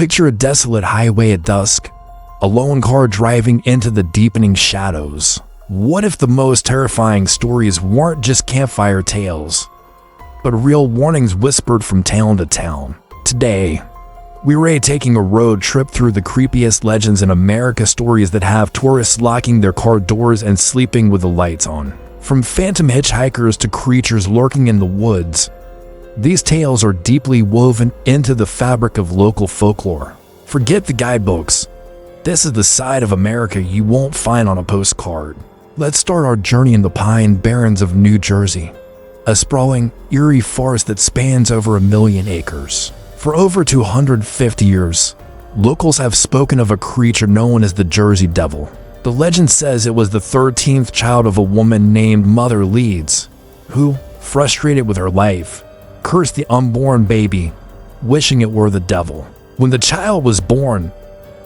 Picture a desolate highway at dusk, a lone car driving into the deepening shadows. What if the most terrifying stories weren't just campfire tales, but real warnings whispered from town to town? Today, we're taking a road trip through the creepiest legends in America, stories that have tourists locking their car doors and sleeping with the lights on. From phantom hitchhikers to creatures lurking in the woods, these tales are deeply woven into the fabric of local folklore. Forget the guidebooks. This is the side of America you won't find on a postcard. Let's start our journey in the Pine Barrens of New Jersey, a sprawling, eerie forest that spans over 1 million acres. For over 250 years, locals have spoken of a creature known as the Jersey Devil. The legend says it was the 13th child of a woman named Mother Leeds, who, frustrated with her life, cursed the unborn baby, wishing it were the devil. When the child was born,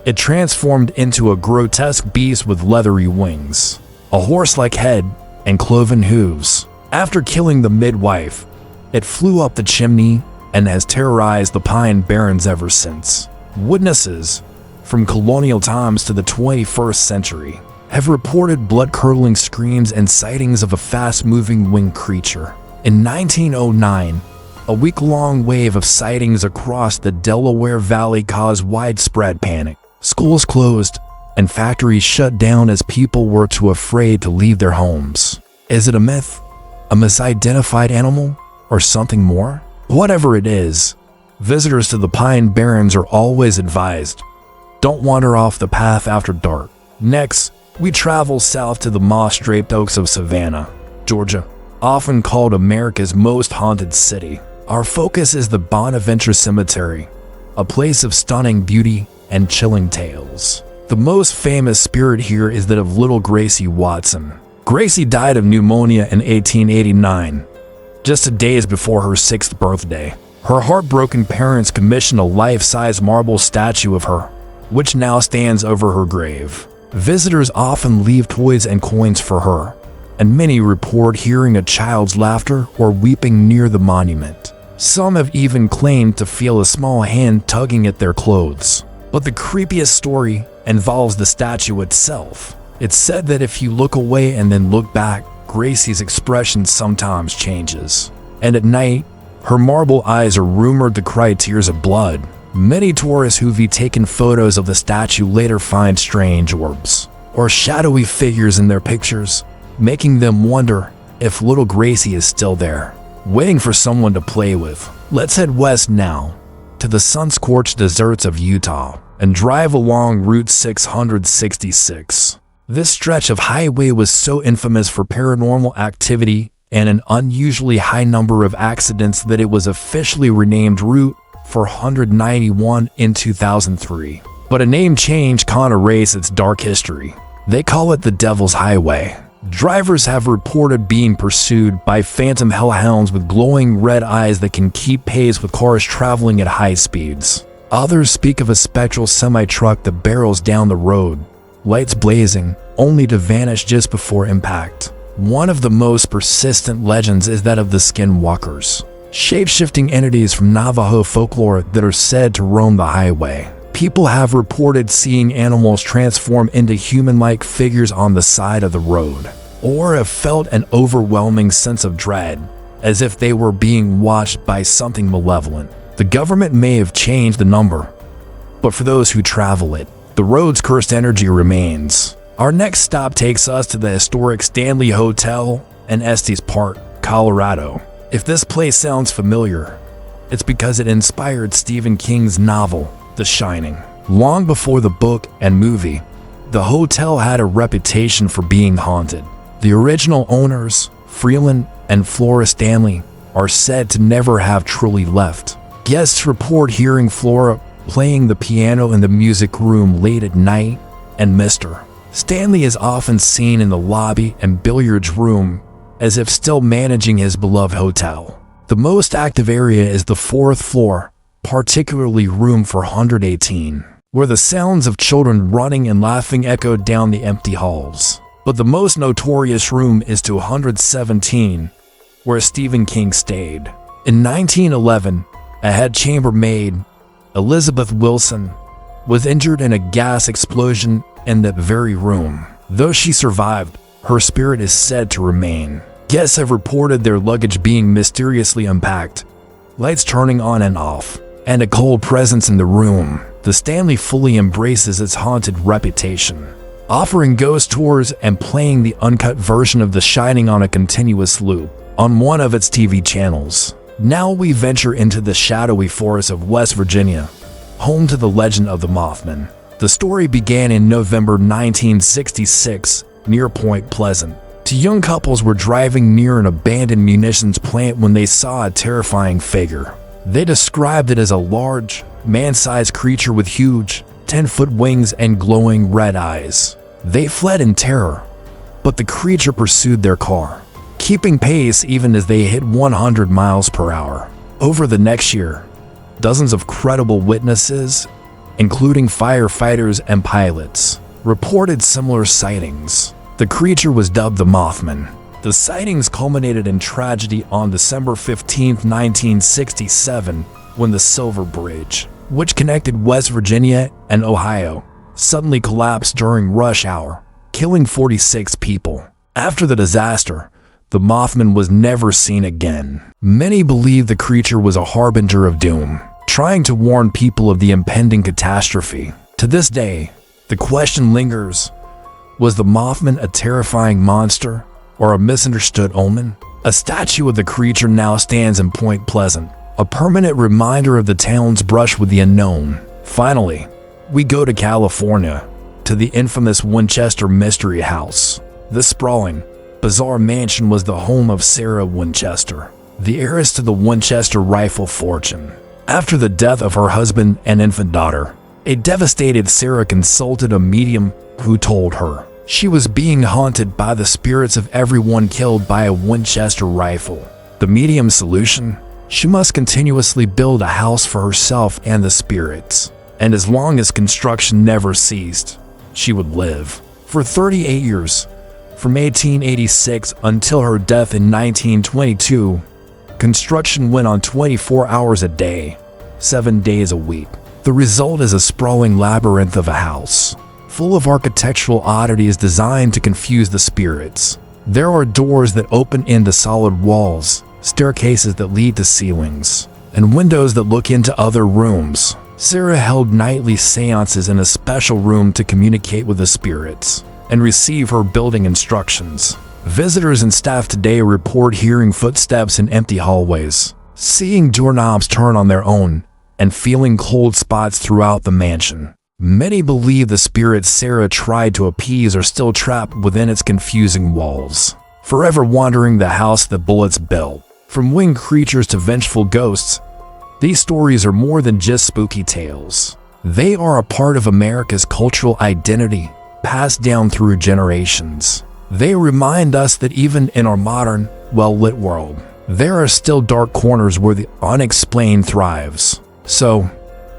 it transformed into a grotesque beast with leathery wings, a horse-like head, and cloven hooves. After killing the midwife, it flew up the chimney and has terrorized the Pine Barrens ever since. Witnesses, from colonial times to the 21st century, have reported blood-curdling screams and sightings of a fast-moving winged creature. In 1909, a week-long wave of sightings across the Delaware Valley caused widespread panic. Schools closed and factories shut down as people were too afraid to leave their homes. Is it a myth, a misidentified animal, or something more? Whatever it is, visitors to the Pine Barrens are always advised, don't wander off the path after dark. Next, we travel south to the moss-draped oaks of Savannah, Georgia, often called America's most haunted city. Our focus is the Bonaventure Cemetery, a place of stunning beauty and chilling tales. The most famous spirit here is that of little Gracie Watson. Gracie died of pneumonia in 1889. Just days before her 6th birthday. Her heartbroken parents commissioned a life-size marble statue of her, which now stands over her grave. Visitors often leave toys and coins for her, and many report hearing a child's laughter or weeping near the monument. Some have even claimed to feel a small hand tugging at their clothes. But the creepiest story involves the statue itself. It's said that if you look away and then look back, Gracie's expression sometimes changes. And at night, her marble eyes are rumored to cry tears of blood. Many tourists who've taken photos of the statue later find strange orbs or shadowy figures in their pictures, making them wonder if little Gracie is still there, waiting for someone to play with. Let's head west now, to the sun-scorched deserts of Utah, and drive along Route 666. This stretch of highway was so infamous for paranormal activity and an unusually high number of accidents that it was officially renamed Route 491 in 2003. But a name change can't erase its dark history. They call it the Devil's Highway. Drivers have reported being pursued by phantom hellhounds with glowing red eyes that can keep pace with cars traveling at high speeds. Others speak of a spectral semi-truck that barrels down the road, lights blazing, only to vanish just before impact. One of the most persistent legends is that of the skinwalkers, shape-shifting entities from Navajo folklore that are said to roam the highway. People have reported seeing animals transform into human-like figures on the side of the road, or have felt an overwhelming sense of dread, as if they were being watched by something malevolent. The government may have changed the number, but for those who travel it, the road's cursed energy remains. Our next stop takes us to the historic Stanley Hotel in Estes Park, Colorado. If this place sounds familiar, it's because it inspired Stephen King's novel, The Shining. Long before the book and movie, the hotel had a reputation for being haunted. The original owners, Freeland and Flora Stanley, are said to never have truly left. Guests report hearing Flora playing the piano in the music room late at night, and Mr. Stanley is often seen in the lobby and billiards room, as if still managing his beloved hotel. The most active area is the 4th floor, particularly room 418, where the sounds of children running and laughing echoed down the empty halls. But the most notorious room is 217, where Stephen King stayed. In 1911, a head chambermaid, Elizabeth Wilson, was injured in a gas explosion in that very room. Though she survived, her spirit is said to remain. Guests have reported their luggage being mysteriously unpacked, lights turning on and off, and a cold presence in the room. The Stanley fully embraces its haunted reputation, offering ghost tours and playing the uncut version of The Shining on a continuous loop on one of its TV channels. Now we venture into the shadowy forests of West Virginia, home to the legend of the Mothman. The story began in November 1966 near Point Pleasant. Two young couples were driving near an abandoned munitions plant when they saw a terrifying figure. They described it as a large, man-sized creature with huge, 10-foot wings and glowing red eyes. They fled in terror, but the creature pursued their car, keeping pace even as they hit 100 miles per hour. Over the next year, dozens of credible witnesses, including firefighters and pilots, reported similar sightings. The creature was dubbed the Mothman. The sightings culminated in tragedy on December 15, 1967, when the Silver Bridge, which connected West Virginia and Ohio, suddenly collapsed during rush hour, killing 46 people. After the disaster, the Mothman was never seen again. Many believe the creature was a harbinger of doom, trying to warn people of the impending catastrophe. To this day, the question lingers: was the Mothman a terrifying monster or a misunderstood omen? A statue of the creature now stands in Point Pleasant, a permanent reminder of the town's brush with the unknown. Finally, we go to California, to the infamous Winchester Mystery House. This sprawling, bizarre mansion was the home of Sarah Winchester, the heiress to the Winchester rifle fortune. After the death of her husband and infant daughter, a devastated Sarah consulted a medium who told her she was being haunted by the spirits of everyone killed by a Winchester rifle. The medium's solution? She must continuously build a house for herself and the spirits, and as long as construction never ceased, she would live. For 38 years, from 1886 until her death in 1922, construction went on 24 hours a day, 7 days a week. The result is a sprawling labyrinth of a house, full of architectural oddities designed to confuse the spirits. There are doors that open into solid walls, staircases that lead to ceilings, and windows that look into other rooms. Sarah held nightly seances in a special room to communicate with the spirits and receive her building instructions. Visitors and staff today report hearing footsteps in empty hallways, seeing doorknobs turn on their own, and feeling cold spots throughout the mansion. Many believe the spirits Sarah tried to appease are still trapped within its confusing walls, forever wandering the house the bullets built. From winged creatures to vengeful ghosts, these stories are more than just spooky tales. They are a part of America's cultural identity, passed down through generations. They remind us that even in our modern, well-lit world, there are still dark corners where the unexplained thrives. So,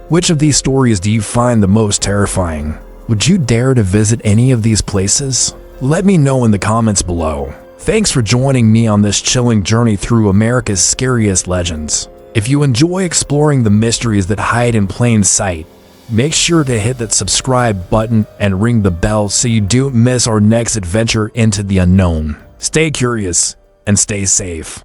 which of these stories do you find the most terrifying? Would you dare to visit any of these places? Let me know in the comments below. Thanks for joining me on this chilling journey through America's scariest legends. If you enjoy exploring the mysteries that hide in plain sight, make sure to hit that subscribe button and ring the bell so you don't miss our next adventure into the unknown. Stay curious and stay safe.